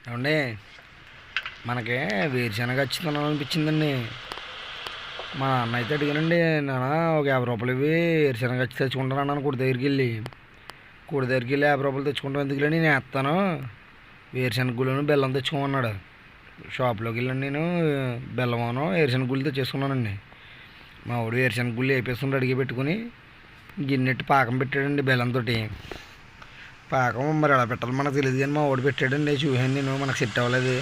ఏమండి మనకి వేరుశనగ వచ్చి తినాలనిపించిందండి. మా నాన్న అయితే అడిగానండి, నాన్న ఒక 50 రూపాయలు ఇవి వేరుశనగ వచ్చి తెచ్చుకుంటాను అన్నాను. కూడి దగ్గరికి వెళ్ళి 50 రూపాయలు తెచ్చుకుంటాం ఎందుకులే, నేను వేస్తాను, వేరుశనగ గుళ్ళను బెల్లం తెచ్చుకోమన్నాడు. షాప్లోకి వెళ్ళండి, నేను బెల్లమోనో వేరుశనగ గుళ్ళు తెచ్చేసుకున్నానండి. మా వాడు వేరుశనగ గుళ్ళు వేపేసుకుంటూ అడిగి పెట్టుకుని గిన్నెట్టి పాకం పెట్టాడండి బెల్లంతో. పాకం మరి ఎలా పెట్టాలి మనకు తెలియదు, కానీ మా వాడు పెట్టాడండి. చూసాను నేను, మనకు సెట్ అవ్వలేదు.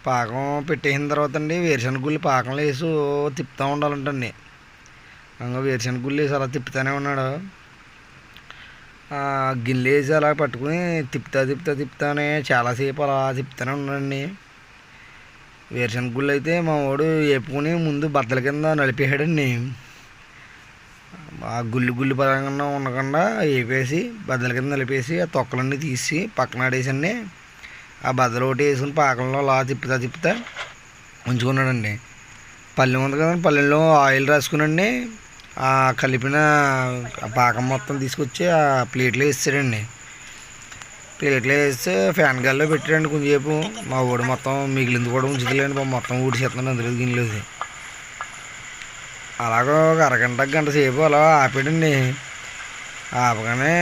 పాకం పెట్టేసిన తర్వాత అండి వేరుశనగ గుళ్ళు పాకంలో వేసి తిప్పుతూ ఉండాలంటండి. ఇంకా వేరుశనగ గుళ్ళు వేసి అలా తిప్పుతూనే ఉన్నాడు. గిన్నెలు వేసి అలా పట్టుకుని తిప్పుతానే చాలాసేపు అలా తిప్పుతూనే ఉన్నాడండి. వేరుశనగ గుళ్ళు అయితే మా వాడు వేపుకుని ముందు బద్దల కింద నలిపేసాడండి. ఆ గుళ్ళు పరంగా ఉండకుండా వేపేసి బద్దల కింద నలిపేసి ఆ తొక్కలన్నీ తీసి పక్కన ఆడేసండి. ఆ బద్దలు ఒకటి వేసుకుని పాకంలో అలా తిప్పుతా ఉంచుకున్నాడండి. పల్లెం ఉంది కదండి, పల్లెంలో ఆయిల్ రాసుకునండి ఆ కలిపిన పాకం మొత్తం తీసుకొచ్చి ఆ ప్లేట్లో వేసాడండి. ప్లేట్లో వేస్తే ఫ్యాన్ గాల్లో పెట్టాడండి కొంచెంసేపు. మా వాడు మొత్తం మిగిలింది కూడా ఉంచుతలేండి, మొత్తం ఊడిసేస్తున్నాడు అందులో గిన్నెలోది. అలాగో ఒక గంట సేపు అలా ఆపాడండి. ఆపగానే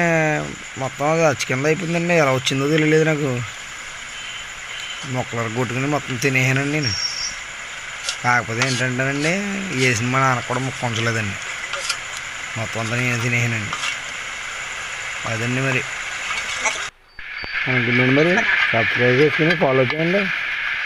మొత్తం అది అచ్చి కింద అయిపోయిందండి. ఎలా వచ్చిందో తెలియలేదు నాకు. మొక్కలు కొట్టుకుని మొత్తం తినేసానండి నేను. కాకపోతే ఏంటంటేనండి, వేసిన మా నాన్న కూడా ముక్క ఉంచలేదండి, మొత్తం అంతా నేను తినేసానండి. అదండి మరి అనుకుంటున్నాను. మరి సబ్స్క్రైబ్ చేసుకుని ఫాలో చేయండి.